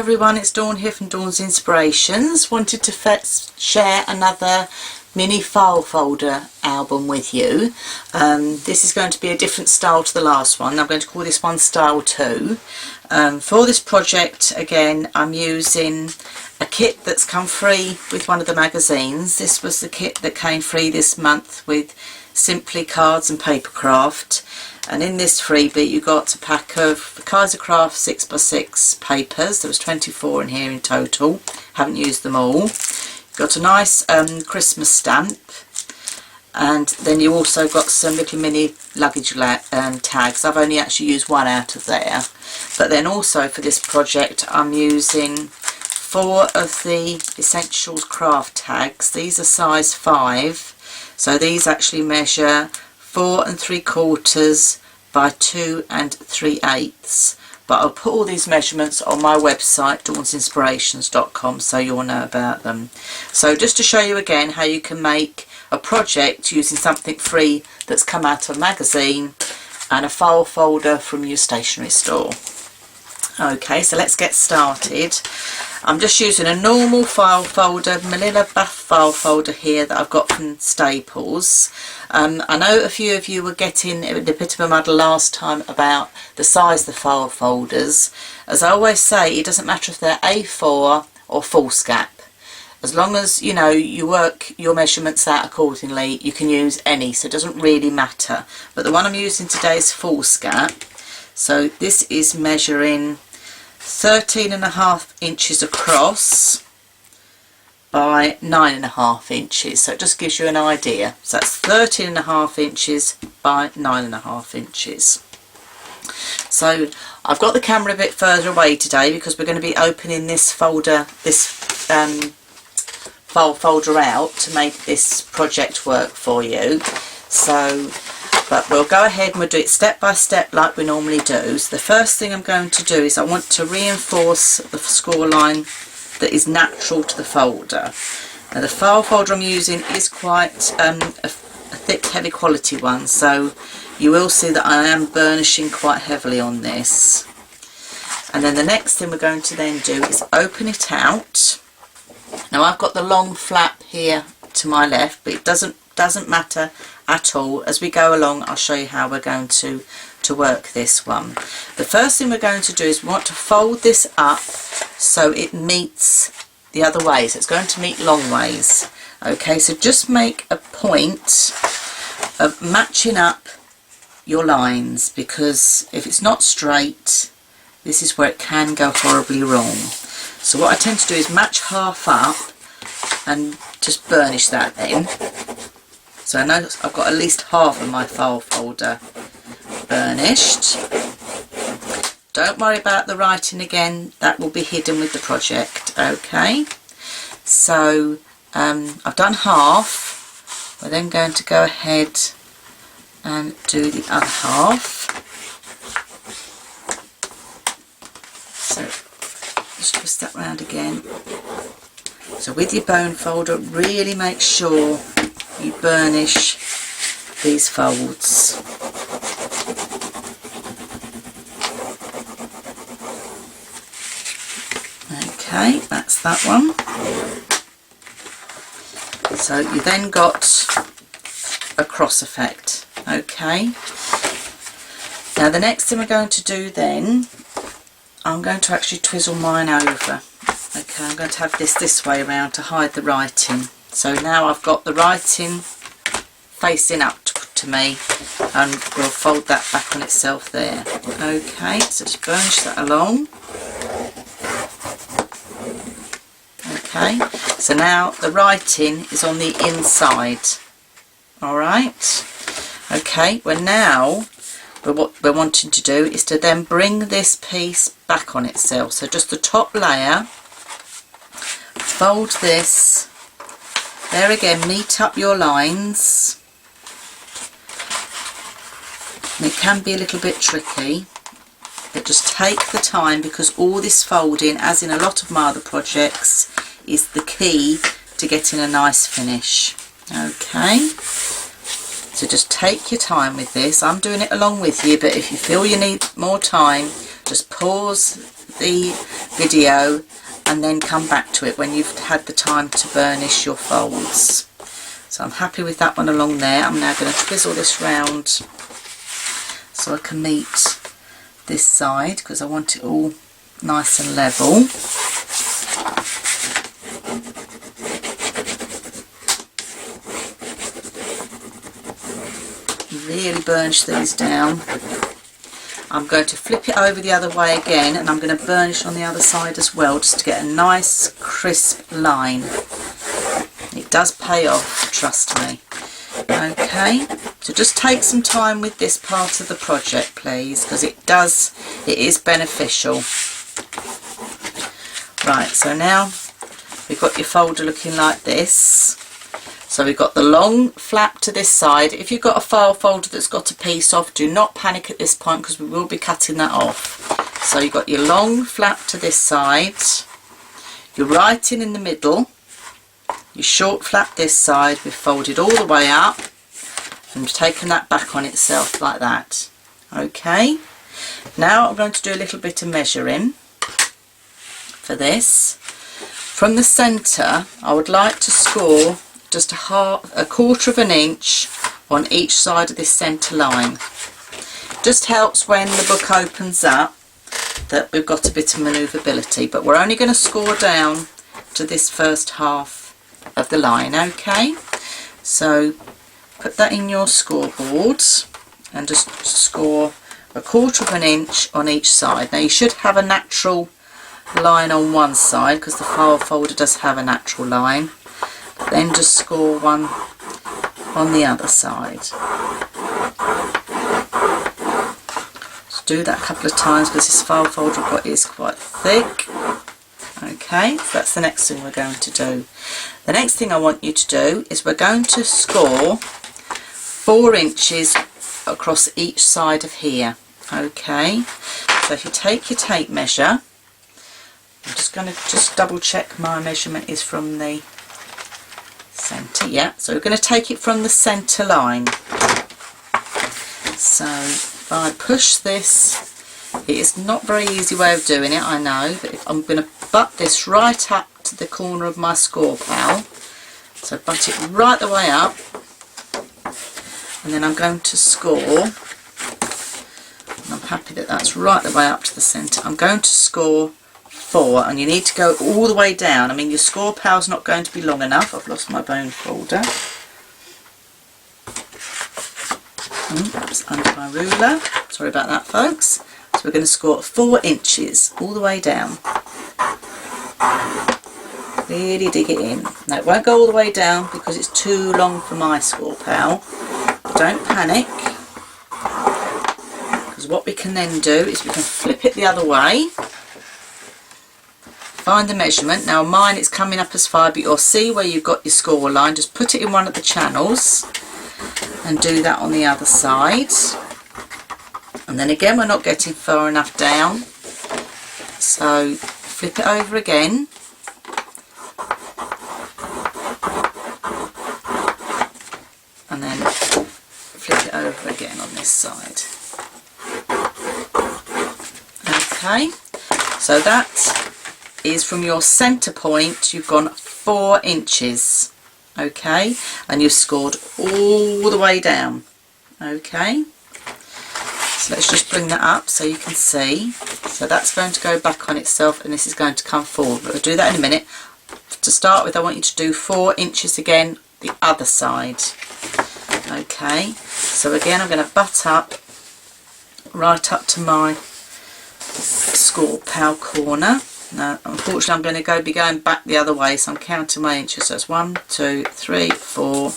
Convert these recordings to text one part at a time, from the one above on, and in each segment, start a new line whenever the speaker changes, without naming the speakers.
everyone, it's Dawn here from Dawn's Inspirations. Wanted to share another mini file folder album with you. This is going to be a different style to the last one. I'm going to call this one Style 2. For this project, again, I'm using a kit that's come free with one of the magazines. This was the kit that came free this month with Simply Cards and Papercraft. And in this freebie you got a pack of Kaiser Craft 6x6 papers. There was 24 in here in total. Haven't used them all. Got a nice Christmas stamp, and then you also got some little mini luggage tags. I've only actually used one out of there. But then also for this project I'm using 4 of the Essentials craft tags. These are size 5, so these actually measure 4 3/4 by 2 3/8. But I'll put all these measurements on my website, dawnsinspirations.com, so you'll know about them. So just to show you again how you can make a project using something free that's come out of a magazine and a file folder from your stationery store. Okay, so let's get started. I'm just using a normal file folder, manila buff file folder here that I've got from Staples. I know a few of you were getting a bit of a muddle last time about the size of the file folders. As I always say, it doesn't matter if they're A4 or foolscap. As long as you know you work your measurements out accordingly, you can use any, so it doesn't really matter. But the one I'm using today is foolscap. So this is measuring 13.5 inches across by 9.5 inches, so it just gives you an idea. So that's 13.5 inches by 9.5 inches. So I've got the camera a bit further away today because we're going to be opening this folder, this file folder out to make this project work for you. So but we'll go ahead and we'll do it step by step like we normally do. So the first thing I'm going to do is I want to reinforce the score line that is natural to the folder. Now the file folder I'm using is quite a thick, heavy quality one, so you will see that I am burnishing quite heavily on this. And then the next thing we're going to then do is open it out. Now I've got the long flap here to my left, but it doesn't matter at all. As we go along I'll show you how we're going to work this one. The first thing we're going to do is we want to fold this up so it meets the other way, so it's going to meet long ways. Okay, so just make a point of matching up your lines, because if it's not straight, this is where it can go horribly wrong. So what I tend to do is match half up and just burnish that then. So I know I've got at least half of my file folder burnished. Don't worry about the writing again, that will be hidden with the project. Okay, so I've done half. We're then going to go ahead and do the other half. So just twist that round again. So with your bone folder, really make sure you burnish these folds. Okay, that's that one. So you then got a cross effect. Okay, now the next thing we're going to do then, I'm going to actually twizzle mine over. Okay, I'm going to have this way around to hide the writing. So now I've got the writing facing up to me, and we'll fold that back on itself there. Okay, so just burnish that along. Okay, so now the writing is on the inside. Alright, okay, well now what we're wanting to do is to then bring this piece back on itself. So just the top layer, fold this. There again, meet up your lines. And it can be a little bit tricky, but just take the time, because all this folding, as in a lot of my other projects, is the key to getting a nice finish. Okay, so just take your time with this. I'm doing it along with you, but if you feel you need more time, just pause the video and then come back to it when you've had the time to burnish your folds. So I'm happy with that one along there. I'm now going to twizzle this round so I can meet this side because I want it all nice and level. Really burnish these down. I'm going to flip it over the other way again, and I'm going to burnish on the other side as well, just to get a nice crisp line. It does pay off, trust me. Okay, so just take some time with this part of the project, please, because it is beneficial. Right, so now we've got your folder looking like this. So we've got the long flap to this side. If you've got a file folder that's got a piece off, do not panic at this point because we will be cutting that off. So you've got your long flap to this side, your writing in the middle, your short flap this side. We've folded all the way up and taken that back on itself like that. Okay, now I'm going to do a little bit of measuring for this. From the centre, I would like to score just a quarter of an inch on each side of this centre line. Just helps when the book opens up that we've got a bit of manoeuvrability, but we're only going to score down to this first half of the line. Okay, so put that in your scoreboard and just score a quarter of an inch on each side. Now you should have a natural line on one side because the file folder does have a natural line. Then just score one on the other side. Just do that a couple of times because this file folder I've got is quite thick. Okay, so that's the next thing we're going to do. The next thing I want you to do is we're going to score 4 inches across each side of here. Okay, so if you take your tape measure, I'm just going to double check my measurement is from the centre. Yeah, so we're going to take it from the centre line. So if I push this, it is not a very easy way of doing it, I know, but if I'm going to butt this right up to the corner of my score pal. So butt it right the way up, and then I'm going to score, and I'm happy that that's right the way up to the centre. I'm going to score 4, and you need to go all the way down. I mean, your score pal's not going to be long enough. I've lost my bone folder. Oops, under my ruler. Sorry about that, folks. So we're going to score 4 inches all the way down. Really dig it in. Now it won't go all the way down because it's too long for my score pal. But don't panic, because what we can then do is we can flip it the other way. Find the measurement. Now mine it's coming up as 5, but you'll see where you've got your score line. Just put it in one of the channels and do that on the other side. And then again, we're not getting far enough down, so flip it over again. And then flip it over again on this side. Okay, so that is from your centre point, you've gone 4 inches. Okay, and you've scored all the way down. Okay, so let's just bring that up so you can see. So that's going to go back on itself, and this is going to come forward, but we'll do that in a minute. To start with, I want you to do 4 inches again the other side. Okay, so again I'm going to butt up right up to my score pal corner. Now unfortunately I'm going to be going back the other way, so I'm counting my inches. So it's 1, 2, 3, 4.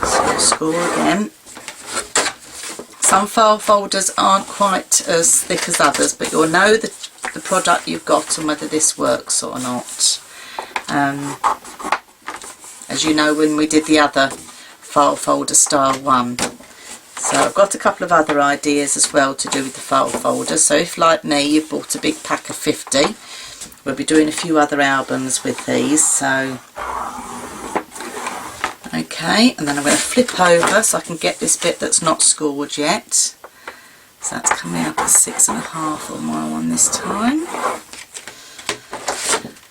So score again. Some file folders aren't quite as thick as others, but you'll know the product you've got and whether this works or not. As you know, when we did the other file folder style one. So I've got a couple of other ideas as well to do with the file folder. So if, like me, you've bought a big pack of 50, we'll be doing a few other albums with these. So Okay, and then I'm going to flip over so I can get this bit that's not scored yet. So that's coming up at 6.5 on my one this time.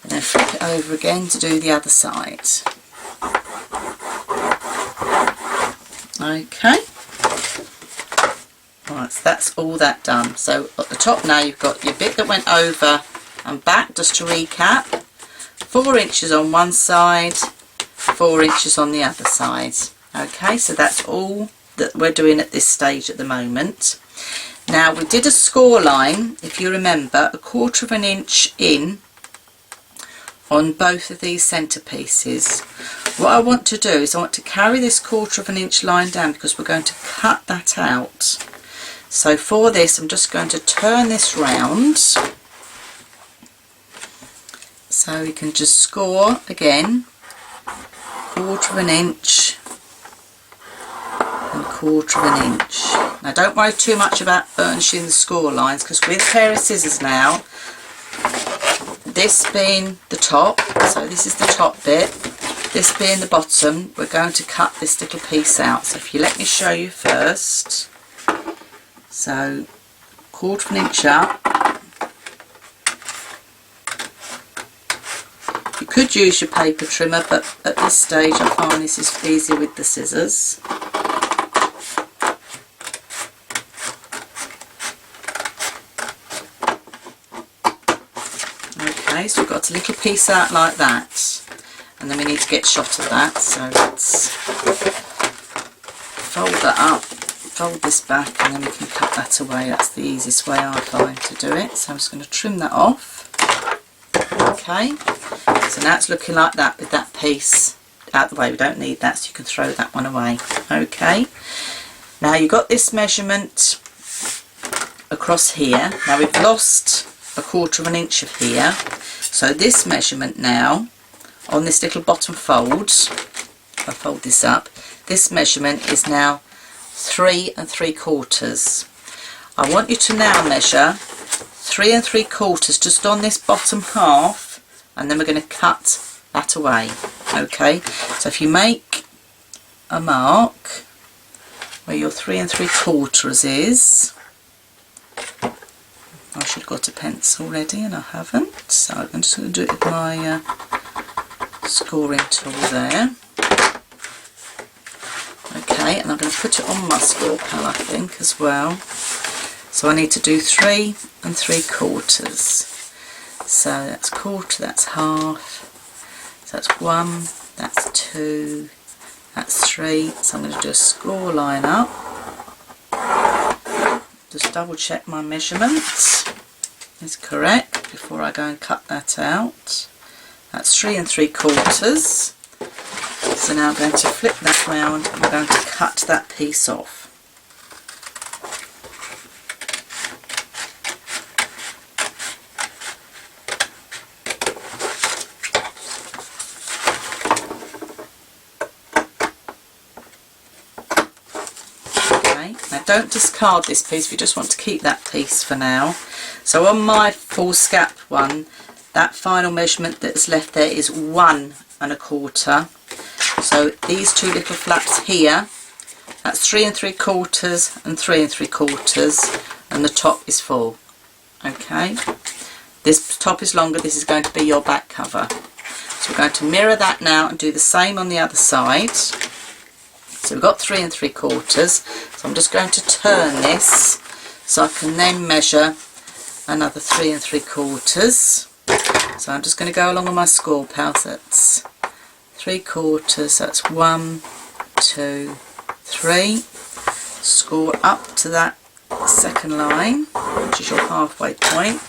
And then flip it over again to do the other side. Okay. Right, so that's all that done. So at the top now you've got your bit that went over and back, just to recap. 4 inches on one side, 4 inches on the other side. Okay, so that's all that we're doing at this stage at the moment. Now we did a score line, if you remember, 1/4 inch in on both of these centre pieces. What I want to do is I want to carry this 1/4 inch line down because we're going to cut that out. So for this I'm just going to turn this round so we can just score again 1/4 inch and 1/4 inch. Now don't worry too much about burnishing the score lines, because with a pair of scissors now, this being the top, so this is the top bit, this being the bottom, we're going to cut this little piece out. So if you let me show you first. So 1/4 inch up. You could use your paper trimmer, but at this stage I find this is easier with the scissors. Okay, so we've got a little piece out like that, and then we need to get shot of that. So let's fold that up, fold this back, and then we can cut that away. That's the easiest way I find to do it. So I'm just going to trim that off. Okay, so now it's looking like that with that piece out the way. We don't need that, so you can throw that one away. Okay, now you've got this measurement across here. Now we've lost 1/4 inch of here, so this measurement now on this little bottom fold, if I fold this up, this measurement is now 3 3/4. I want you to now measure 3 3/4 just on this bottom half, and then we're going to cut that away. Okay, so if you make a mark where your 3 3/4 is, I should have got a pencil ready and I haven't, so I'm just going to do it with my scoring tool there. Okay, and I'm going to put it on my score pal I think as well. So I need to do 3 3/4. So that's 1/4, that's half, so that's 1, that's 2, that's 3. So I'm going to do a score line up. Just double check my measurement is correct before I go and cut that out. That's 3 3/4. So now I'm going to flip that round and we're going to cut that piece off. Now don't discard this piece if you just want to keep that piece for now. So on my full scap one, that final measurement that's left there is 1 1/4. So these two little flaps here, that's 3 3/4 and 3 3/4, and the top is 4. Okay, this top is longer, this is going to be your back cover. So we're going to mirror that now and do the same on the other side. So we've got 3 3/4, so I'm just going to turn this so I can then measure another 3 3/4. So I'm just going to go along with my score pal. So that's 3/4, that's 1, 2, 3. Score up to that second line, which is your halfway point.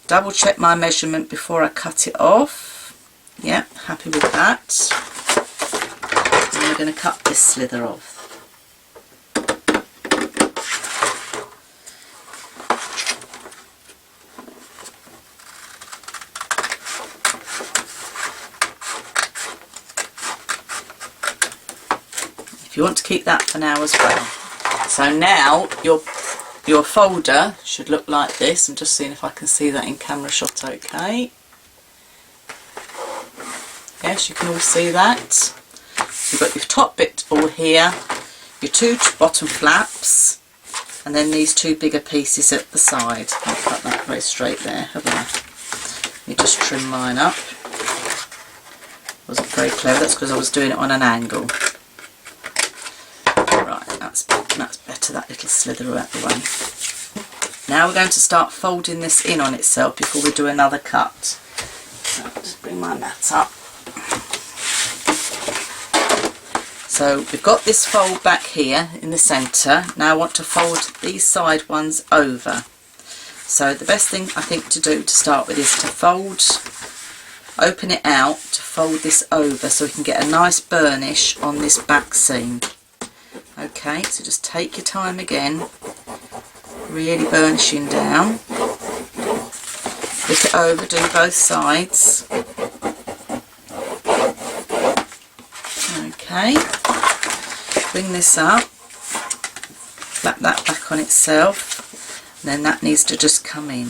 Double check my measurement before I cut it off. Yep, happy with that. And we're going to cut this slither off. If you want to keep that for now as well. So now your folder should look like this. I'm just seeing if I can see that in camera shot okay. Yes, you can all see that. you've got your top bit all here, your two bottom flaps, and then these two bigger pieces at the side. I'll cut that very straight there, haven't I? Let me just trim mine up. Wasn't very clever, that's because I was doing it on an angle. Right, that's better, that little slither out the way. Now we're going to start folding this in on itself before we do another cut. So I'll just bring my mat up. So we've got this fold back here in the centre. Now I want to fold these side ones over. So the best thing I think to do to start with is to open it out, to fold this over so we can get a nice burnish on this back seam. Okay, so just take your time again, really burnishing down. Flip it over, do both sides. Okay, bring this up, flap that back on itself, and then that needs to just come in.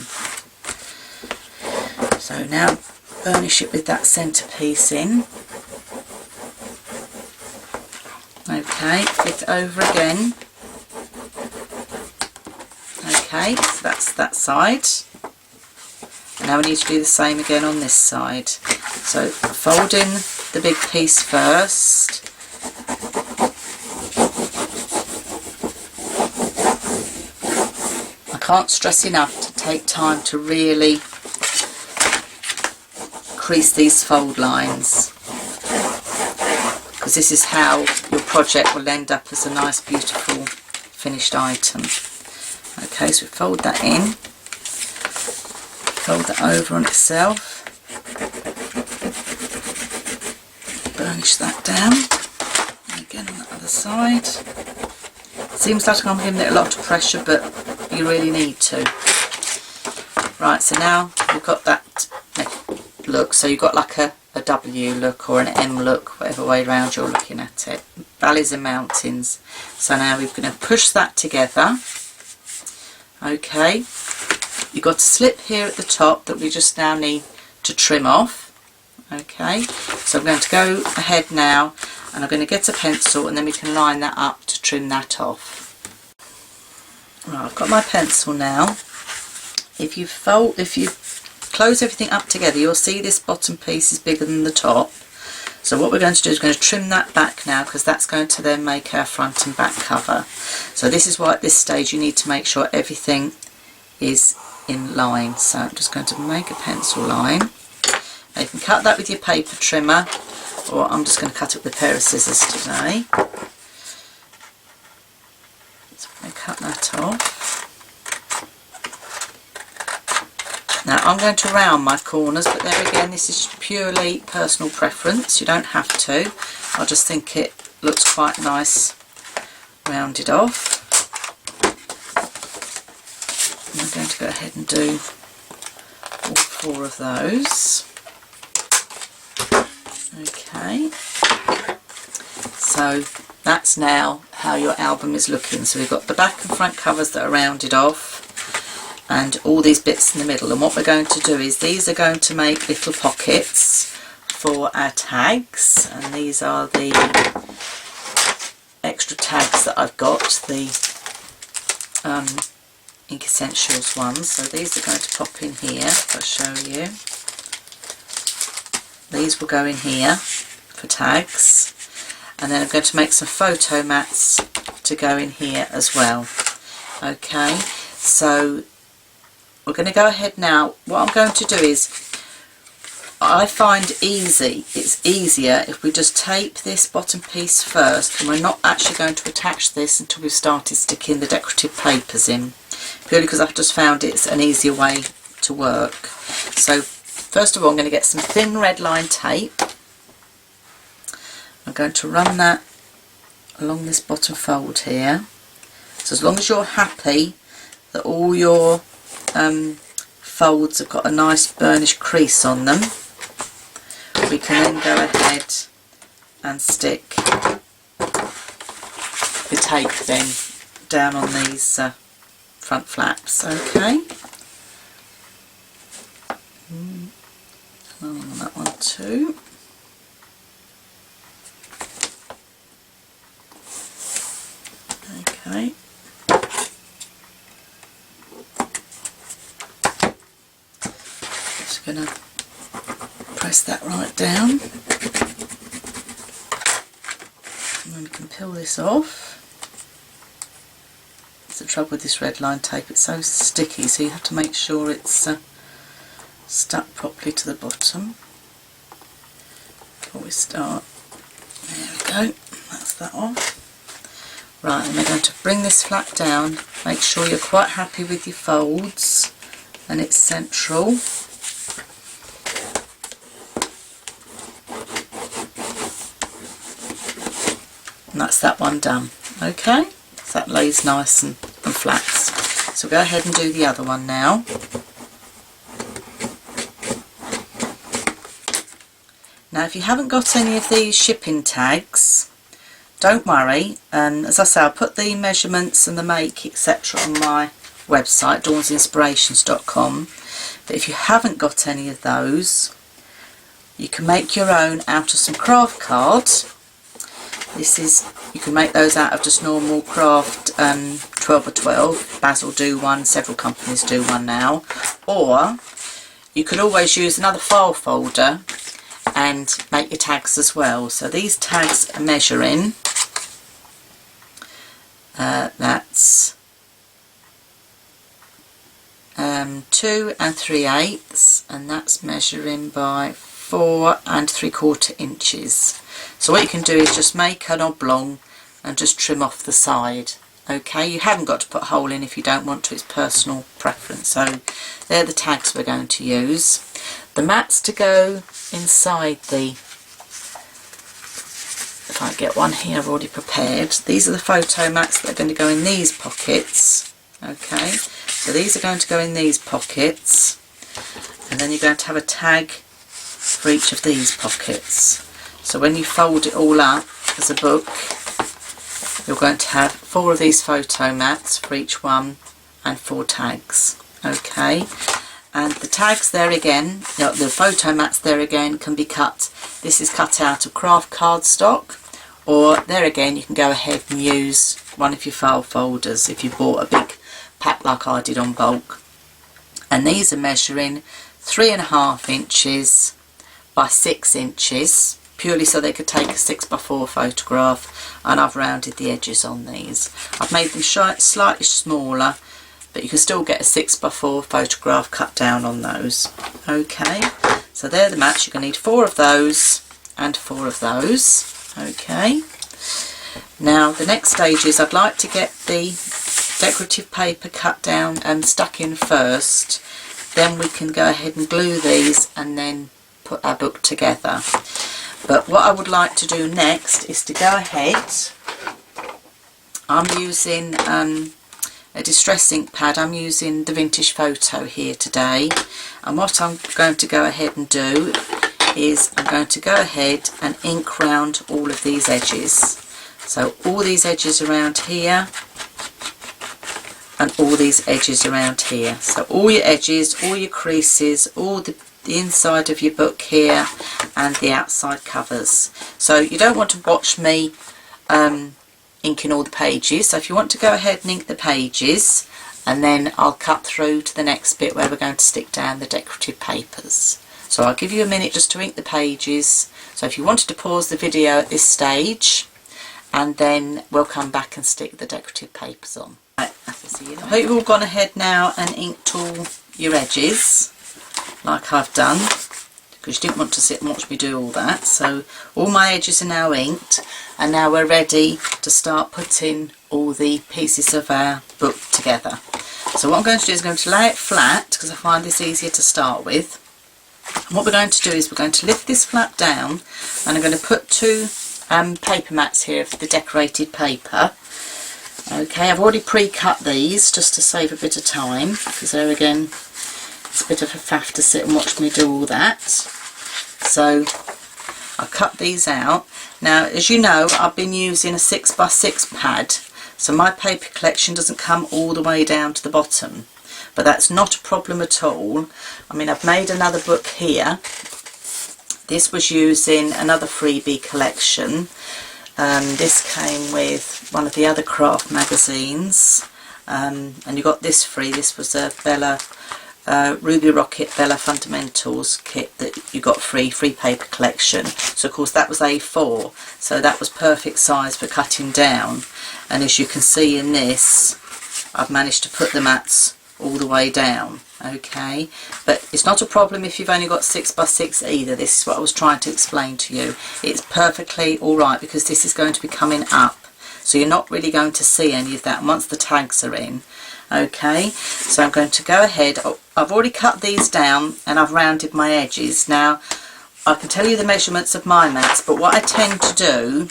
So now burnish it with that centre piece in. Okay, flip it over again. Okay, so that's that side. And now we need to do the same again on this side. So fold in the big piece first. I can't stress enough to take time to really crease these fold lines, because this is how your project will end up as a nice beautiful finished item. Okay, so we fold that in, fold that over on itself, burnish that down, and again on the other side. Seems like I'm giving it a lot of pressure, but you really need to. Right, so now we've got that look, so you've got like a W look or an M look, whatever way around you're looking at it. Valleys and mountains. So now we're going to push that together. Okay, you've got a slip here at the top that we just now need to trim off. Okay, so I'm going to go ahead now and I'm going to get a pencil and then we can line that up to trim that off. Right, I've got my pencil now. If you close everything up together, you'll see this bottom piece is bigger than the top. So what we're going to do is we're going to trim that back now, because that's going to then make our front and back cover. So this is why at this stage you need to make sure everything is in line. So I'm just going to make a pencil line. Now you can cut that with your paper trimmer, or I'm just going to cut it with a pair of scissors today. So I'm going to cut that off. Now I'm going to round my corners, but there again, this is purely personal preference. You don't have to. I just think it looks quite nice rounded off. And I'm going to go ahead and do all 4 of those. Okay. So that's now how your album is looking. So we've got the back and front covers that are rounded off, and all these bits in the middle. And what we're going to do is these are going to make little pockets for our tags, and these are the extra tags that I've got, the Ink Essentials ones. So these are going to pop in here if I show you. These will go in here for tags, and then I'm going to make some photo mats to go in here as well. Okay, so we're going to go ahead now. What I'm going to do is, I find it's easier if we just tape this bottom piece first, and we're not actually going to attach this until we've started sticking the decorative papers in, purely because I've just found it's an easier way to work. So first of all, I'm going to get some thin red line tape. I'm going to run that along this bottom fold here. So as long as you're happy that all your folds have got a nice burnished crease on them, we can then go ahead and stick the tape then down on these front flaps. Okay, and on that one too. Okay. Just going to press that right down. And then we can peel this off. That's the trouble with this red line tape, it's so sticky, so you have to make sure it's stuck properly to the bottom before we start. There we go, that's that off. Right, and we're going to bring this flap down, make sure you're quite happy with your folds and it's central. And that's that one done. Okay, so that lays nice and flat. So go ahead and do the other one now. Now if you haven't got any of these shipping tags, don't worry, as I say, I'll put the measurements and the make etc on my website, dawnsinspirations.com, but if you haven't got any of those, you can make your own out of some craft cards. This is, you can make those out of just normal craft 12x12, Basil do one, several companies do one now, or you could always use another file folder and make your tags as well. So these tags are measuring, that's 2 3/8, and that's measuring by 4 3/4 inches. So what you can do is just make an oblong and just trim off the side. Okay, you haven't got to put a hole in if you don't want to, it's personal preference. So they're the tags we're going to use. The mats to go inside the, if I get one here I've already prepared, these are the photo mats that are going to go in these pockets. Okay, so these are going to go in these pockets, and then you're going to have a tag for each of these pockets. So when you fold it all up as a book, you're going to have 4 of these photo mats for each one and 4 tags. Okay, and the tags there again, the photo mats there again can be cut. This is cut out of craft cardstock, or there again you can go ahead and use one of your file folders if you bought a big pack like I did on bulk. And these are measuring 3.5 inches by 6 inches, purely so they could take a 6x4 photograph, and I've rounded the edges on these. I've made them slightly smaller, but you can still get a 6x4 photograph cut down on those. Okay, so they're the mats. You're going to need 4 of those and 4 of those. Okay, now the next stage is I'd like to get the decorative paper cut down and stuck in first, then we can go ahead and glue these and then put our book together. But what I would like to do next is to go ahead, I'm using a distress ink pad, I'm using the Vintage Photo here today, and what I'm going to go ahead and do is I'm going to go ahead and ink round all of these edges. So all these edges around here and all these edges around here. So all your edges, all your creases, all the inside of your book here and the outside covers. So you don't want to watch me inking all the pages. So if you want to go ahead and ink the pages, and then I'll cut through to the next bit where we're going to stick down the decorative papers. So I'll give you a minute just to ink the pages. So if you wanted to pause the video at this stage, and then we'll come back and stick the decorative papers on. Right, I hope you've all gone ahead now and inked all your edges like I've done, because you didn't want to sit and watch me do all that. So all my edges are now inked, and now we're ready to start putting all the pieces of our book together. So what I'm going to do is I'm going to lay it flat, because I find this easier to start with. And what we're going to do is we're going to lift this flap down, and I'm going to put 2 paper mats here for the decorated paper. Okay, I've already pre-cut these just to save a bit of time, because there again it's a bit of a faff to sit and watch me do all that. So I'll cut these out. Now, as you know, I've been using a 6x6 pad, so my paper collection doesn't come all the way down to the bottom, but that's not a problem at all. I mean, I've made another book here. This was using another freebie collection, This came with one of the other craft magazines, and you got this free. This was a Bella Ruby Rocket Bella Fundamentals kit that you got free paper collection. So of course that was A4, so that was perfect size for cutting down. And as you can see in this, I've managed to put the mats all the way down. Okay, but it's not a problem if you've only got 6x6 either. This is what I was trying to explain to you. It's perfectly alright because this is going to be coming up, so you're not really going to see any of that once the tags are in. Okay, so I'm going to go ahead. I've already cut these down and I've rounded my edges. Now I can tell you the measurements of my mats, but what I tend to do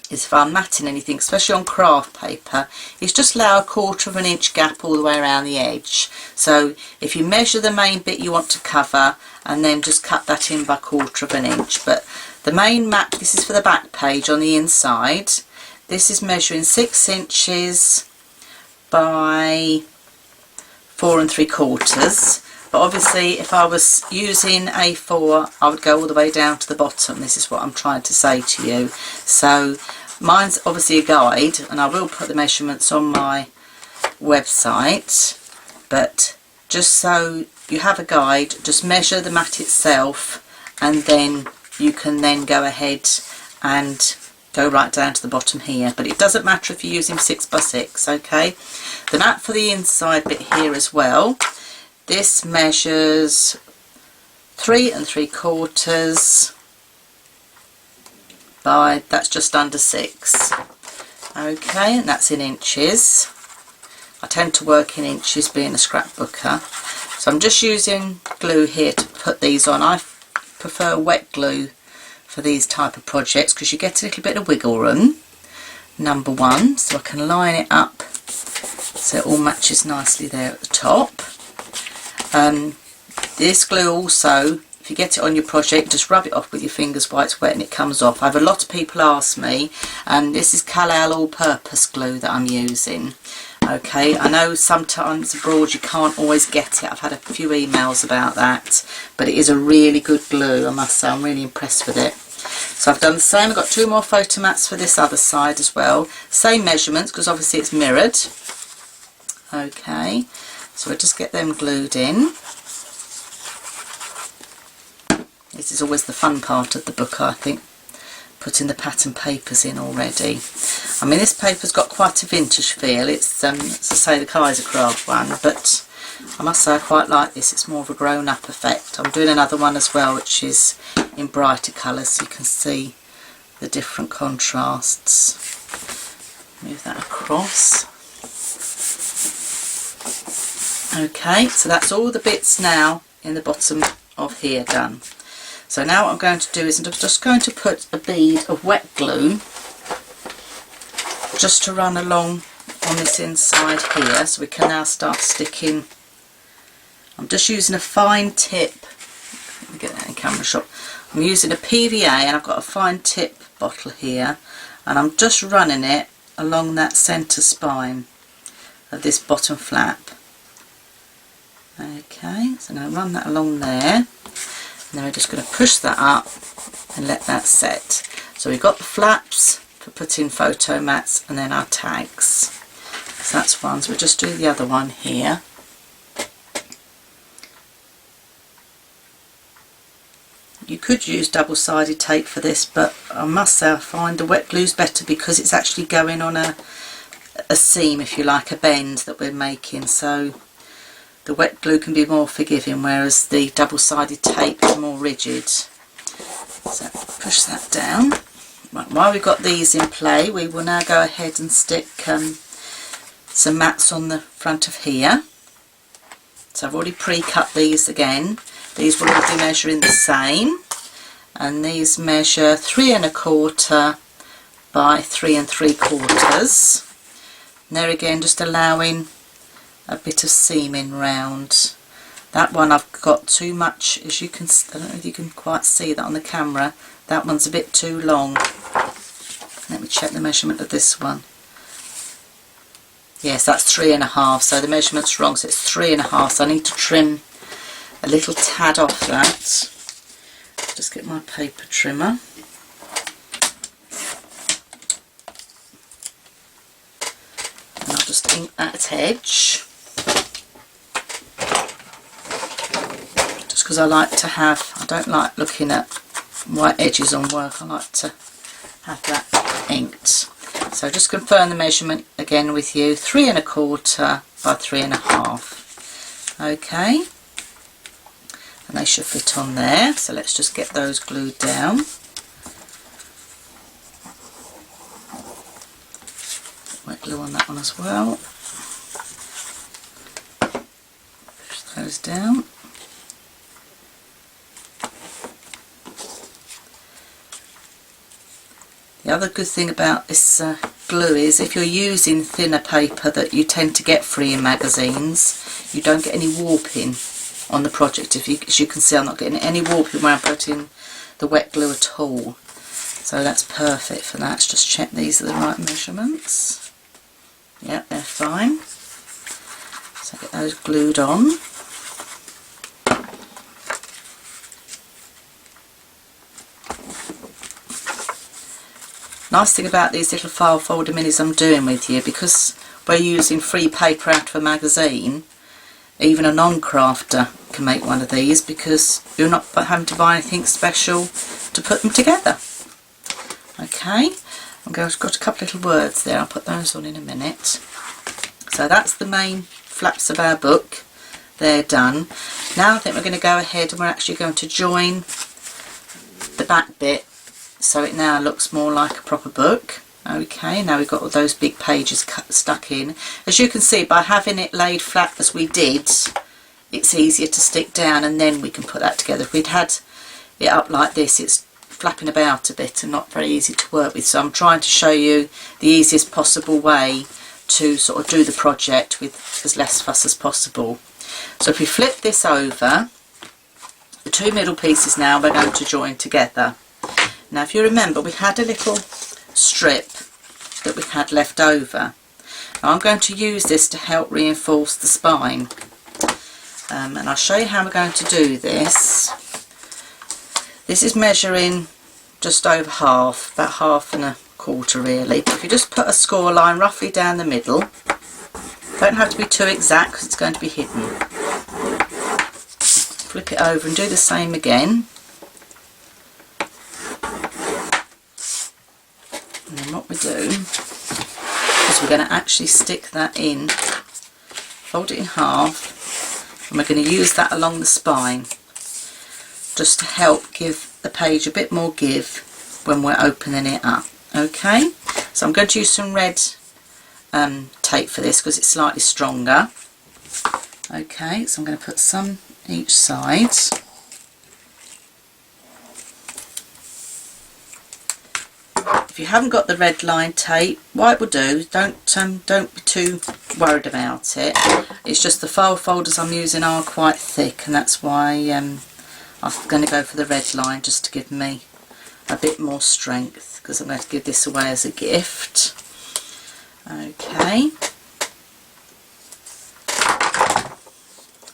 is if I'm matting anything, especially on craft paper, is just allow a 1/4 of an inch gap all the way around the edge. So if you measure the main bit you want to cover and then just cut that in by 1/4 of an inch. But the main mat, this is for the back page on the inside. This is measuring 6 inches by 4 3/4. But obviously if I was using A4 I would go all the way down to the bottom. This is what I'm trying to say to you. So mine's obviously a guide, and I will put the measurements on my website, but just so you have a guide, just measure the mat itself and then you can then go ahead and go right down to the bottom here. But it doesn't matter if you're using 6x6. Okay, the mat for the inside bit here as well, this measures 3 3/4 by, that's just under 6. Okay, and that's in inches. I tend to work in inches being a scrapbooker. So I'm just using glue here to put these on. I prefer wet glue for these type of projects because you get a little bit of wiggle room, number one, so I can line it up so it all matches nicely there at the top. This glue also, if you get it on your project, just rub it off with your fingers while it's wet and it comes off. I have a lot of people ask me, and this is Calal all-purpose glue that I'm using. Okay, I know sometimes abroad you can't always get it. I've had a few emails about that, but it is a really good glue, I must say. I'm really impressed with it. So I've done the same. I've got 2 more photo mats for this other side as well. Same measurements because obviously it's mirrored. Okay, so we'll just get them glued in. This is always the fun part of the book, I think, putting the pattern papers in already. I mean, this paper's got quite a vintage feel. It's, as I say, the Kaisercraft one, but I must say I quite like this. It's more of a grown-up effect. I'm doing another one as well, which is in brighter colours, so you can see the different contrasts. Move that across. Okay, so that's all the bits now in the bottom of here done. So now what I'm going to do is I'm just going to put a bead of wet glue just to run along on this inside here, so we can now start sticking. I'm just using a fine tip. Let me get that in camera shot. I'm using a PVA and I've got a fine tip bottle here, and I'm just running it along that centre spine of this bottom flap. Okay, so now run that along there. And then we're just going to push that up and let that set. So we've got the flaps for putting photo mats and then our tags. So that's one. So we'll just do the other one here. You could use double-sided tape for this, but I must say I find the wet glue's better because it's actually going on a seam, if you like, a bend that we're making. So the wet glue can be more forgiving, whereas the double-sided tape is more rigid. So push that down. Right, while we've got these in play, we will now go ahead and stick some mats on the front of here. So I've already pre-cut these again. These will all be measuring the same, and these measure 3 1/4 by 3 3/4. And there again, just allowing a bit of seaming round. That one I've got too much, as you can, I don't know if you can quite see that on the camera, that one's a bit too long. Let me check the measurement of this one. Yes, that's 3 1/2, so the measurement's wrong, so it's 3 1/2, so I need to trim a little tad off that. Just get my paper trimmer. just ink that edge. Just because I like to have, I don't like looking at white edges on work, I like to have that inked. So just confirm the measurement again with you, 3 1/4 by 3 1/2. Okay, and they should fit on there. So let's just get those glued down. Wet glue on that one as well. Push those down. The other good thing about this glue is if you're using thinner paper that you tend to get free in magazines, you don't get any warping on the project. As you can see, I'm not getting any warping when I'm putting the wet glue at all. So that's perfect for that. Let's just check these are the right measurements. Yep, they're fine. So get those glued on. Nice thing about these little file folder minis I'm doing with you, because we're using free paper out of a magazine, even a non-crafter can make one of these because you're not having to buy anything special to put them together. Okay, I've got a couple little words there, I'll put those on in a minute. So that's the main flaps of our book, they're done. Now I think we're going to go ahead and we're actually going to join the back bit so it now looks more like a proper book. Okay, now we've got all those big pages stuck in. As you can see, by having it laid flat as we did, it's easier to stick down, and then we can put that together. If we'd had it up like this, it's flapping about a bit and not very easy to work with. So I'm trying to show you the easiest possible way to sort of do the project with as less fuss as possible. So if we flip this over, the two middle pieces now we're going to join together. Now if you remember, we had a little strip that we had left over. Now I'm going to use this to help reinforce the spine, and I'll show you how we're going to do this. This is measuring just over half, about 1/2 1/4 really. If you just put a score line roughly down the middle, don't have to be too exact because it's going to be hidden. Flip it over and do the same again. And then what we do is we're going to actually stick that in, fold it in half, and we're going to use that along the spine just to help give the page a bit more give when we're opening it up. Okay, so I'm going to use some red tape for this because it's slightly stronger. Okay, so I'm going to put some each side. If you haven't got the red line tape, what it will do, don't be too worried about it. It's just the file folders I'm using are quite thick, and that's why I'm going to go for the red line, just to give me a bit more strength, because I'm going to give this away as a gift. Okay.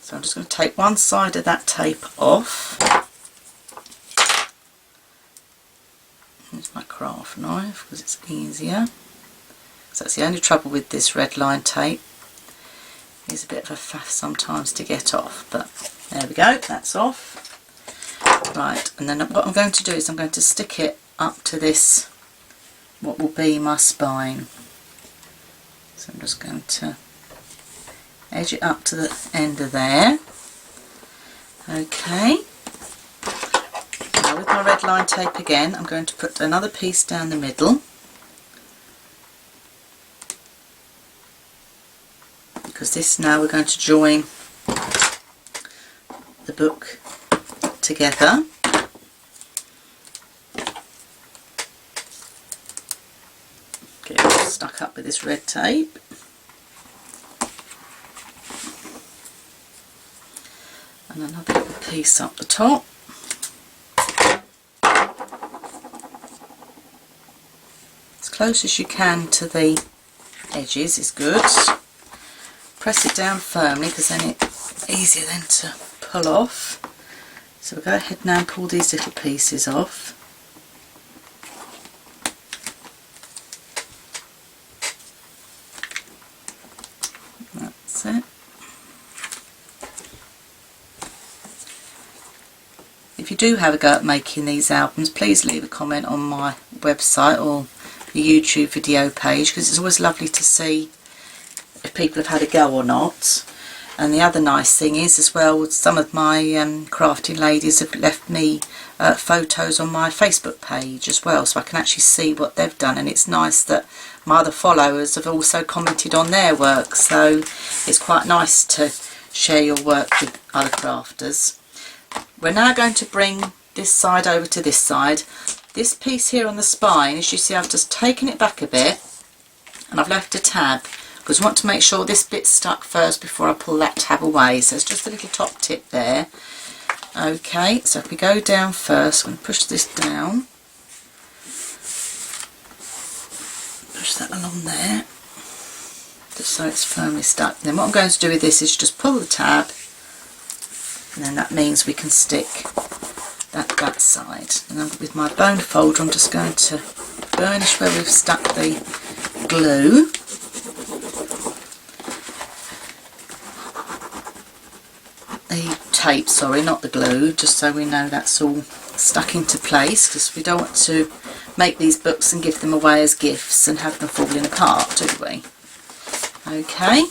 So I'm just going to take one side of that tape off. Use my craft knife because it's easier. So that's the only trouble with this red line tape. It's a bit of a faff sometimes to get off, but there we go, that's off. Right, and then what I'm going to do is I'm going to stick it up to this, what will be my spine. So I'm just going to edge it up to the end of there. Okay. Now with my red line tape again, I'm going to put another piece down the middle, because this now we're going to join the book together. Get it all stuck up with this red tape. And another little piece up the top. As close as you can to the edges is good. Press it down firmly because then it's easier then to pull off. So we'll go ahead now and pull these little pieces off. That's it. If you do have a go at making these albums, please leave a comment on my website or the YouTube video page, because it's always lovely to see if people have had a go or not. And the other nice thing is as well, some of my crafting ladies have left me photos on my Facebook page as well, so I can actually see what they've done, and it's nice that my other followers have also commented on their work, so it's quite nice to share your work with other crafters. We're now going to bring this side over to this side. This piece here on the spine, as you see, I've just taken it back a bit and I've left a tab, because I want to make sure this bit's stuck first before I pull that tab away. So it's just a little top tip there. Okay, so if we go down first, I'm going to push this down. Push that along there, just so it's firmly stuck. Then what I'm going to do with this is just pull the tab, and then that means we can stick that side. And then with my bone folder, I'm just going to burnish where we've stuck the glue. The tape, sorry, not the glue, just so we know that's all stuck into place, because we don't want to make these books and give them away as gifts and have them falling apart, do we? Okay.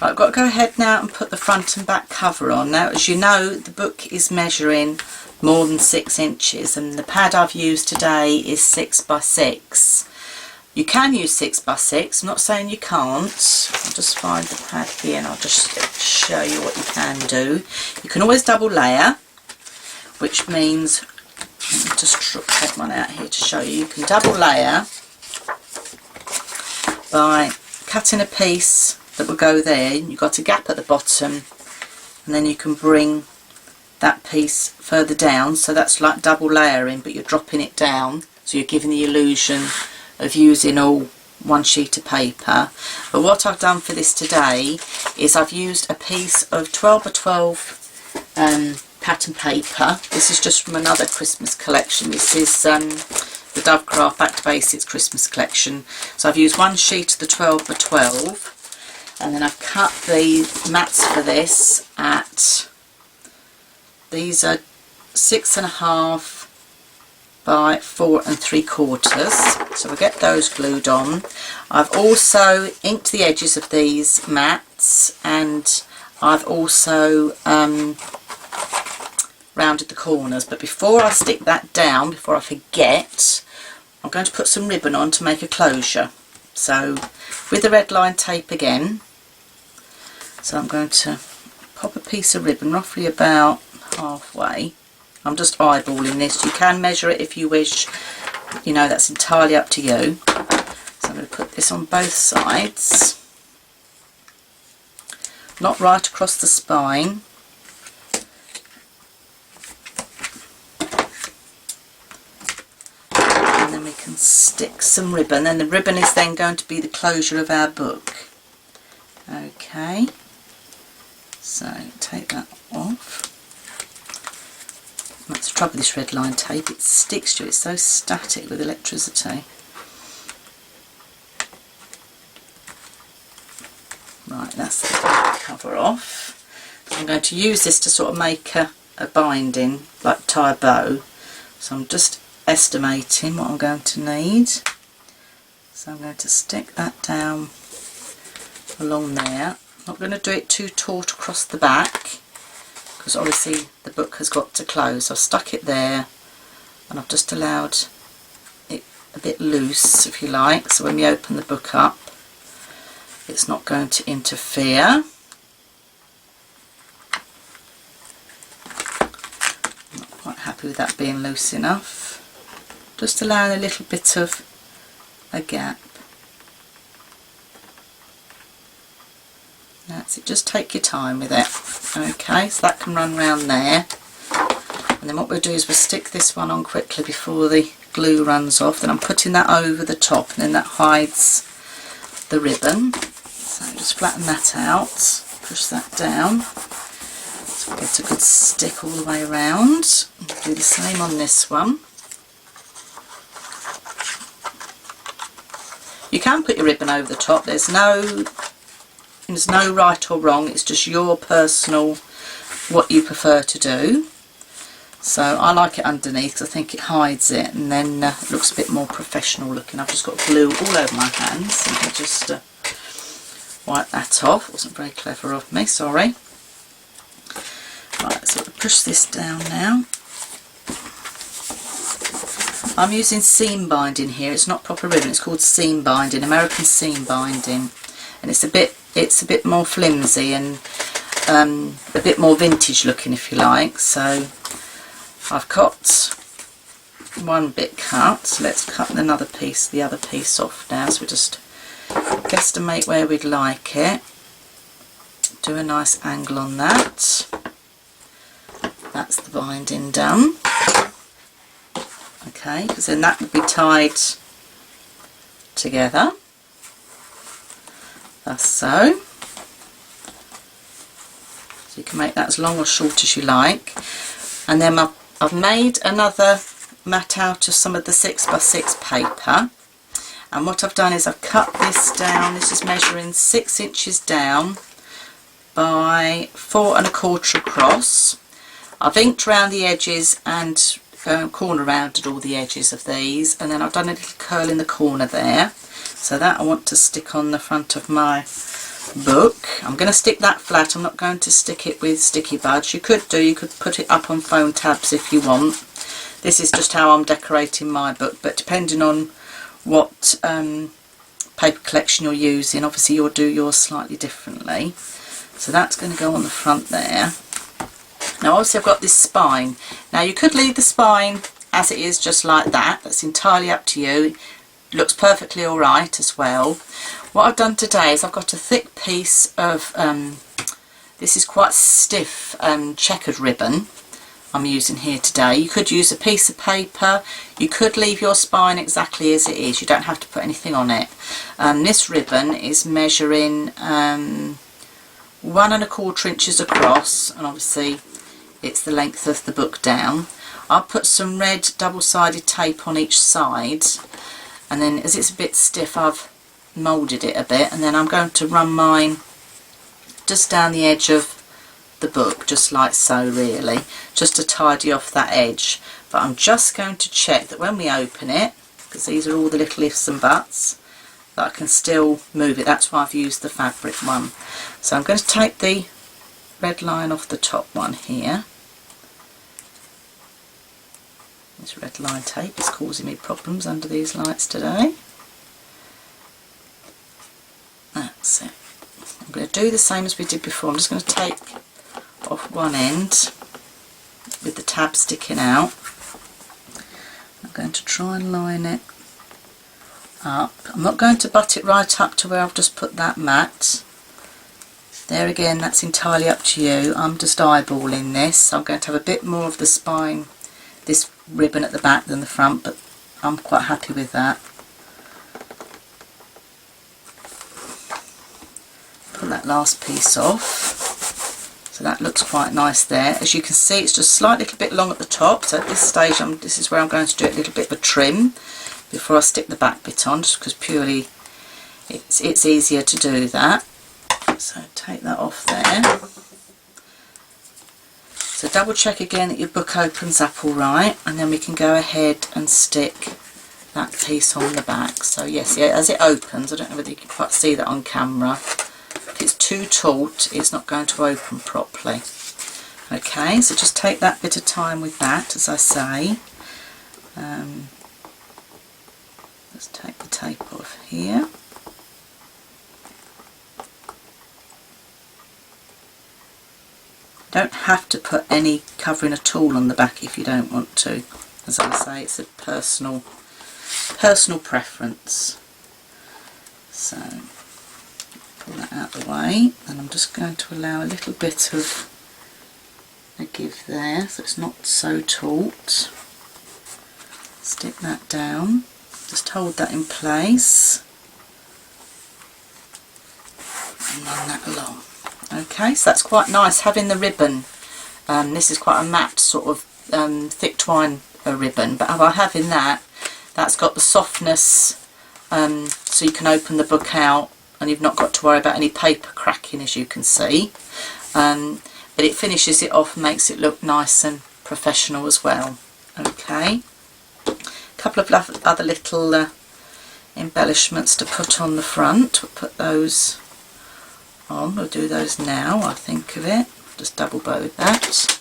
Right, I've got to go ahead now and put the front and back cover on. Now, as you know, the book is measuring more than 6 inches, and the pad I've used today is 6 by 6. You can use 6 by 6, I'm not saying you can't. I'll just find the pad here and I'll just show you what you can do. You can always double layer, which means, let me just take one out here to show you. You can double layer by cutting a piece that will go there. You've got a gap at the bottom, and then you can bring that piece further down, so that's like double layering, but you're dropping it down, so you're giving the illusion of using all one sheet of paper. But what I've done for this today is I've used a piece of 12 by 12 pattern paper. This is just from another Christmas collection. This is the Dovecraft Back to Basics Christmas collection. So I've used one sheet of the 12 by 12, and then I've cut the mats for this at, these are 6.5 by 4 3/4, so we'll get those glued on. I've also inked the edges of these mats, and I've also rounded the corners. But before I stick that down, before I forget, I'm going to put some ribbon on to make a closure. So with the red line tape again, so I'm going to pop a piece of ribbon roughly about halfway. I'm just eyeballing this. You can measure it if you wish, you know, that's entirely up to you. So I'm going to put this on both sides, not right across the spine. And then we can stick some ribbon, and the ribbon is then going to be the closure of our book. Okay, so take that off. That's the trouble with this red line tape, it sticks to it, it's so static with electricity. Right, that's the cover off. So I'm going to use this to sort of make a binding, like tie a bow. So I'm just estimating what I'm going to need. So I'm going to stick that down along there. I'm not going to do it too taut across the back, because obviously the book has got to close. I've stuck it there, and I've just allowed it a bit loose, if you like, so when we open the book up it's not going to interfere. I'm not quite happy with that being loose enough. Just allowing a little bit of a gap. That's it, just take your time with it. Okay, so that can run round there, and then what we'll do is we'll stick this one on quickly before the glue runs off. Then I'm putting that over the top, and then that hides the ribbon. So just flatten that out, push that down, so we get a good stick all the way around. Do the same on this one. You can put your ribbon over the top, there's no There's no right or wrong, it's just your personal, what you prefer to do. So I like it underneath because I think it hides it, and then it looks a bit more professional looking. I've just got glue all over my hands. I'll just wipe that off. Wasn't very clever of me, sorry. Right, so I'll push this down now. I'm using seam binding here. It's not proper ribbon. It's called seam binding, American seam binding, and it's a bit more flimsy and a bit more vintage looking, if you like. So I've got one bit cut, so let's cut another piece, the other piece off now. So we just guesstimate where we'd like it, do a nice angle on that. That's the binding done. Okay, because then that would be tied together, thus so. So you can make that as long or short as you like. And then I've made another mat out of some of the 6x6 paper, and what I've done is I've cut this down. This is measuring 6 inches down by 4 1/4 across. I've inked around the edges and corner rounded all the edges of these, and then I've done a little curl in the corner there, so that I want to stick on the front of my book. I'm going to stick that flat. I'm not going to stick it with sticky buds. You could put it up on foam tabs if you want. This is just how I'm decorating my book, but depending on what paper collection you're using, obviously you'll do yours slightly differently. So that's going to go on the front there. Now obviously I've got this spine. Now you could leave the spine as it is, just like that. That's entirely up to you. It looks perfectly alright as well. What I've done today is I've got a thick piece of, this is quite stiff checkered ribbon I'm using here today. You could use a piece of paper. You could leave your spine exactly as it is. You don't have to put anything on it. This ribbon is measuring 1 1/4 inches across, and obviously it's the length of the book down. I'll put some red double-sided tape on each side, and then as it's a bit stiff I've moulded it a bit, and then I'm going to run mine just down the edge of the book, just like so really, just to tidy off that edge. But I'm just going to check that when we open it, because these are all the little ifs and buts, that I can still move it. That's why I've used the fabric one. So I'm going to take the red line off the top one here. This red line tape is causing me problems under these lights today. That's it. I'm going to do the same as we did before. I'm just going to take off one end with the tab sticking out. I'm going to try and line it up. I'm not going to butt it right up to where I've just put that mat. There again, that's entirely up to you. I'm just eyeballing this. I'm going to have a bit more of the spine, this ribbon at the back than the front, but I'm quite happy with that. Pull that last piece off. So that looks quite nice there. As you can see, it's just a slight little bit long at the top, so at this stage this is where I'm going to do a little bit of a trim before I stick the back bit on, just because purely it's easier to do that. So take that off there. So double check again that your book opens up all right, and then we can go ahead and stick that piece on the back. So yes, yeah, as it opens, I don't know whether you can quite see that on camera. If it's too taut, it's not going to open properly. Okay, so just take that bit of time with that, as I say. Let's take the tape off here. Don't have to put any covering at all on the back if you don't want to. As I say, it's a personal preference. So pull that out of the way, and I'm just going to allow a little bit of a give there so it's not so taut. Stick that down, just hold that in place and run that along. Okay, so that's quite nice having the ribbon. This is quite a matte sort of thick twine ribbon, but by having that, that's got the softness, so you can open the book out and you've not got to worry about any paper cracking, as you can see. But it finishes it off and makes it look nice and professional as well. Okay, a couple of other little embellishments to put on the front. We'll put those on. We'll do those now, I think of it. Just double bow that.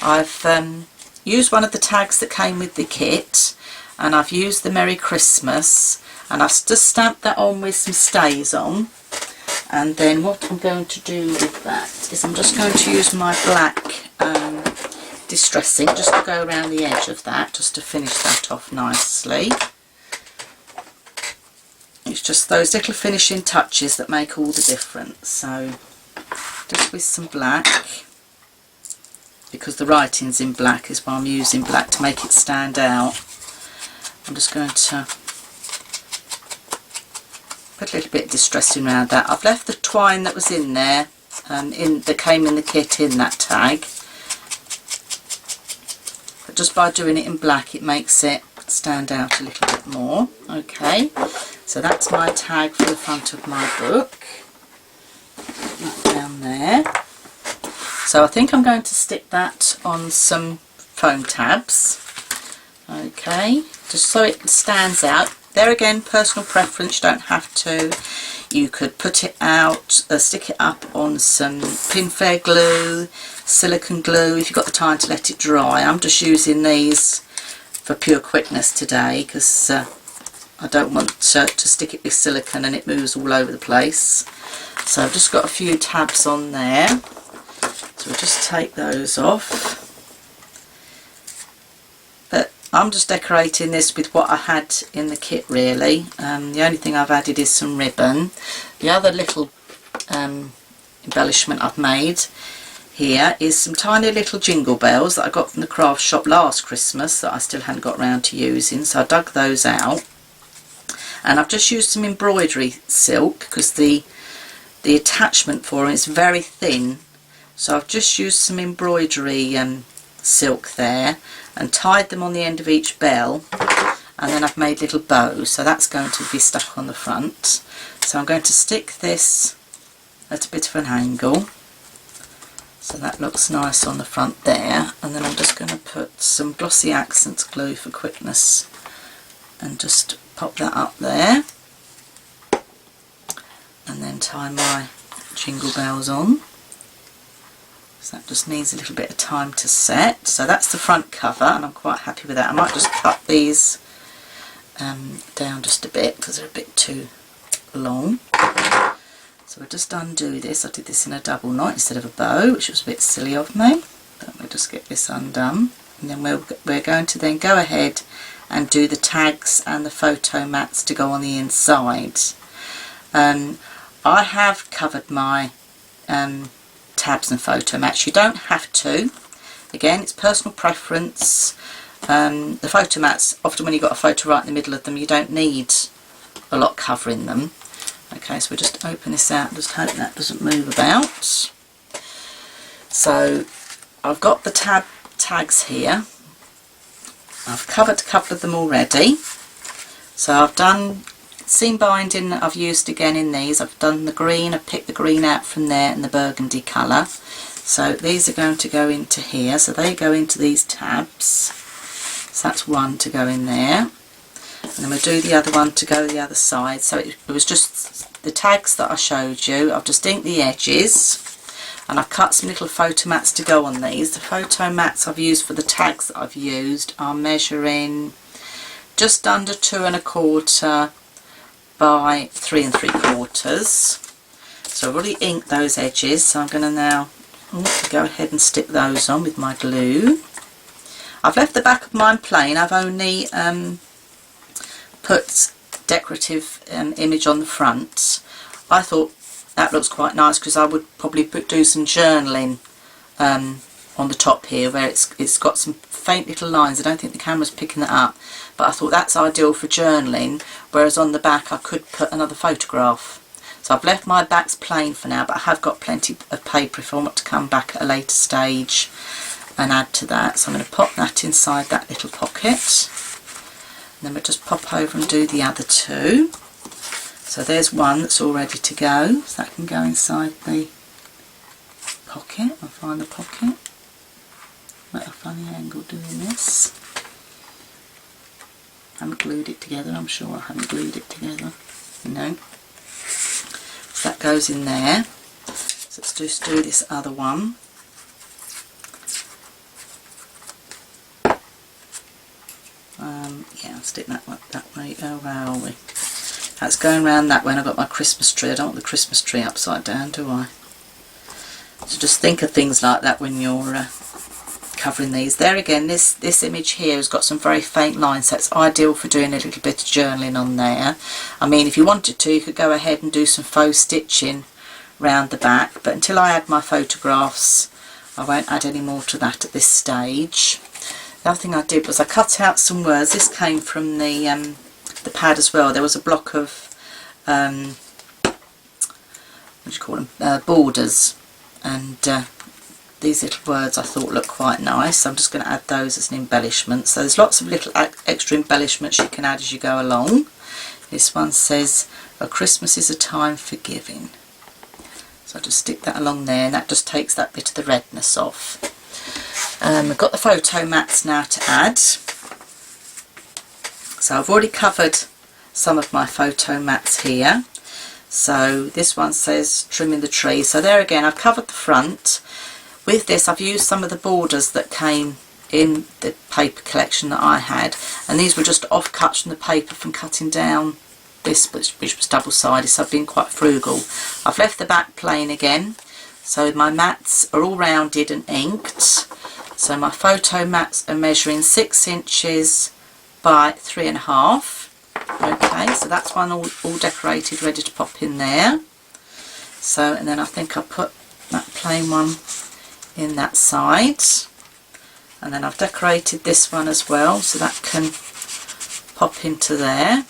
I've used one of the tags that came with the kit, and I've used the Merry Christmas, and I've just stamped that on with some stays on. And then what I'm going to do with that is I'm just going to use my black distressing just to go around the edge of that, just to finish that off nicely. It's just those little finishing touches that make all the difference. So just with some black, because the writing's in black is why I'm using black to make it stand out. I'm just going to put a little bit of distressing around that. I've left the twine that was in there, that came in the kit, in that tag. But just by doing it in black, it makes it stand out a little bit more. Okay, so that's my tag for the front of my book. Put that down there. So I think I'm going to stick that on some foam tabs. Okay, just so it stands out. There again, personal preference, you don't have to. You could put it out, stick it up on some pinfair glue, silicone glue, if you've got the time to let it dry. I'm just using these for pure quickness today, because I don't want to stick it with silicone and it moves all over the place. So I've just got a few tabs on there. So we'll just take those off. I'm just decorating this with what I had in the kit, really. The only thing I've added is some ribbon. The other little embellishment I've made here is some tiny little jingle bells that I got from the craft shop last Christmas that I still hadn't got around to using, so I dug those out. And I've just used some embroidery silk because the attachment for it is very thin, so I've just used some embroidery silk there and tied them on the end of each bell, and then I've made little bows, so that's going to be stuck on the front. So I'm going to stick this at a bit of an angle so that looks nice on the front there, and then I'm just going to put some glossy accents glue for quickness and just pop that up there, and then tie my jingle bells on. So that just needs a little bit of time to set. So that's the front cover, and I'm quite happy with that. I might just cut these down just a bit because they're a bit too long. So we'll just undo this. I did this in a double knot instead of a bow, which was a bit silly of me. But we'll just get this undone, and then we're going to then go ahead and do the tags and the photo mats to go on the inside. I have covered my tabs and photo mats. You don't have to. Again, it's personal preference. The photo mats, often when you've got a photo right in the middle of them, you don't need a lot covering them. Okay, so we'll just open this out and just hope that doesn't move about. So I've got the tags here. I've covered a couple of them already. So I've done seam binding that I've used again in these. I've done the green, I've picked the green out from there and the burgundy colour. So these are going to go into here, so they go into these tabs. So that's one to go in there. And then we'll do the other one to go the other side. So it was just the tags that I showed you. I've just inked the edges and I've cut some little photo mats to go on these. The photo mats I've used for the tags that I've used are measuring just under 2 1/4 by 3 3/4. So I've already inked those edges, so I'm going to now go ahead and stick those on with my glue. I've left the back of mine plain. I've only put decorative image on the front. I thought that looks quite nice because I would probably do some journaling on the top here where it's got some faint little lines. I don't think the camera's picking that up, but I thought that's ideal for journaling, whereas on the back I could put another photograph. So I've left my backs plain for now, but I have got plenty of paper if I want to come back at a later stage and add to that. So I'm going to pop that inside that little pocket. And then we'll just pop over and do the other two. So So there's one that's all ready to go, so that can go inside the pocket. I'll find the pocket. At a funny angle doing this. I haven't glued it together, I'm sure I haven't glued it together. No. So that goes in there. So let's just do this other one. Yeah, I'll stick that way. Oh, where are we? That's going round that way, and I've got my Christmas tree. I don't want the Christmas tree upside down, do I? So just think of things like that when you're covering these. There again, this image here has got some very faint lines, so it's ideal for doing a little bit of journaling on there. I mean, if you wanted to, you could go ahead and do some faux stitching round the back, but until I add my photographs, I won't add any more to that at this stage. The other thing I did was I cut out some words. This came from the pad as well. There was a block of what do you call them, borders, and these little words I thought looked quite nice, so I'm just going to add those as an embellishment. So there's lots of little extra embellishments you can add as you go along. This one says, "A Christmas is a time for giving." So I just stick that along there, and that just takes that bit of the redness off. I've got the photo mats now to add. So I've already covered some of my photo mats here. So this one says trimming the tree. So there again, I've covered the front. With this, I've used some of the borders that came in the paper collection that I had, and these were just offcuts from the paper from cutting down this, which was double-sided, so I've been quite frugal. I've left the back plain again, so my mats are all rounded and inked. So my photo mats are measuring 6 inches by 3.5. Okay, so that's one all decorated, ready to pop in there. So, and then I think I'll put that plain one in that side, and then I've decorated this one as well, so that can pop into there.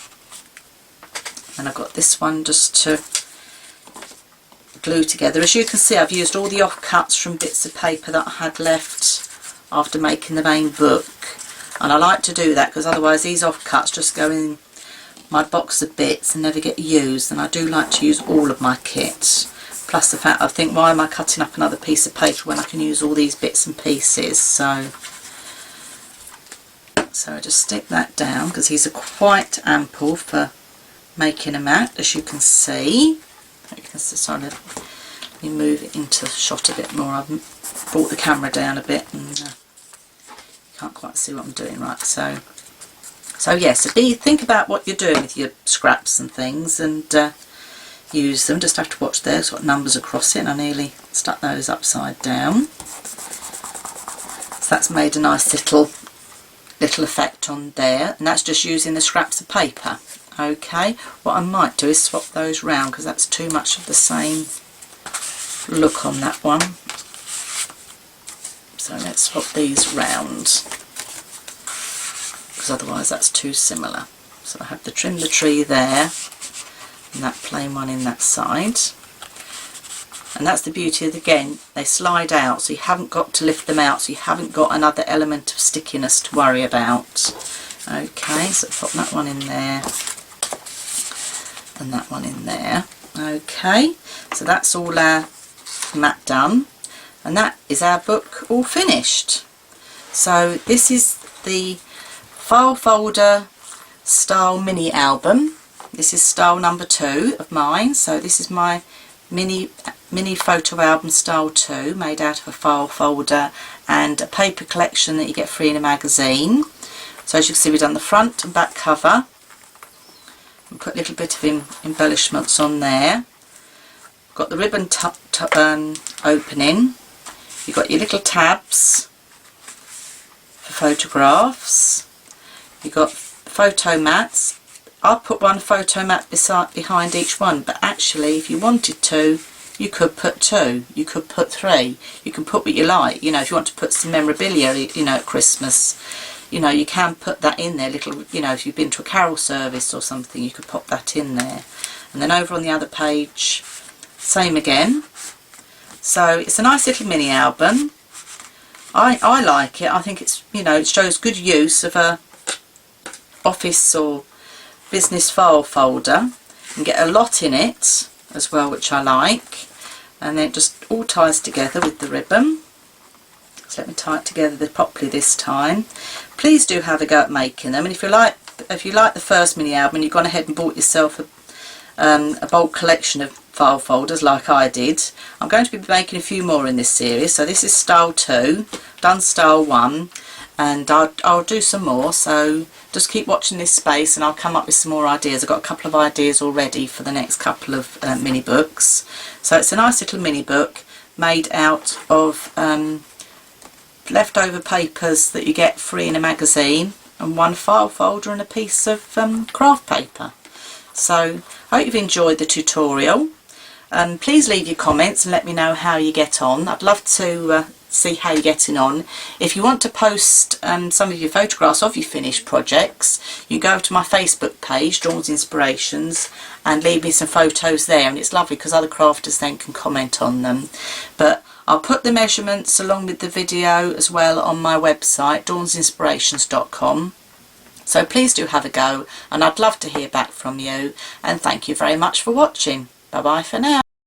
And I've got this one just to glue together. As you can see, I've used all the offcuts from bits of paper that I had left after making the main book, and I like to do that because otherwise these offcuts just go in my box of bits and never get used, and I do like to use all of my kit. Plus the fact I think, why am I cutting up another piece of paper when I can use all these bits and pieces? So I just stick that down because these are quite ample for making a mat, as you can see. Sorry, let me move it into the shot a bit more. I've brought the camera down a bit and you can't quite see what I'm doing. Right, so yes, think about what you're doing with your scraps and things, and use them. Just have to watch there, it's got numbers across it, and I nearly stuck those upside down. So that's made a nice little effect on there, and that's just using the scraps of paper. Okay, what I might do is swap those round because that's too much of the same look on that one. So let's swap these round because otherwise that's too similar. So I have to trim the tree there, and that plain one in that side. And that's the beauty of, again, they slide out, so you haven't got to lift them out, so you haven't got another element of stickiness to worry about. Okay, so pop that one in there and that one in there. Okay, so that's all our mat done, and that is our book all finished. So this is the file folder style mini album. This is style number 2 of mine, so this is my mini photo album style 2, made out of a file folder and a paper collection that you get free in a magazine. So as you can see, we've done the front and back cover and put a little bit of embellishments on there. Got the ribbon opening, you've got your little tabs for photographs, you've got photo mats. I'll put one photo mat behind each one, but actually if you wanted to, you could put 2, you could put 3, you can put what you like. You know, if you want to put some memorabilia, you know, at Christmas, you know, you can put that in there, little, you know, if you've been to a carol service or something, you could pop that in there. And then over on the other page, same again. So it's a nice little mini album. I like it. I think it's, you know, it shows good use of a office or business file folder. and get a lot in it as well, which I like, and then it just all ties together with the ribbon. So let me tie it together properly this time. Please do have a go at making them, and if you like the first mini album and you've gone ahead and bought yourself a bulk collection of file folders like I did, I'm going to be making a few more in this series. So this is style 2, done style 1, and I'll do some more, so just keep watching this space and I'll come up with some more ideas. I've got a couple of ideas already for the next couple of mini books. So it's a nice little mini book made out of leftover papers that you get free in a magazine, and one file folder and a piece of craft paper. So I hope you've enjoyed the tutorial, and please leave your comments and let me know how you get on. I'd love to see how you're getting on. If you want to post some of your photographs of your finished projects, you go to my Facebook page, Dawn's Inspirations, and leave me some photos there, and it's lovely because other crafters then can comment on them. But I'll put the measurements along with the video as well on my website, dawnsinspirations.com. So please do have a go, and I'd love to hear back from you, and thank you very much for watching. Bye bye for now.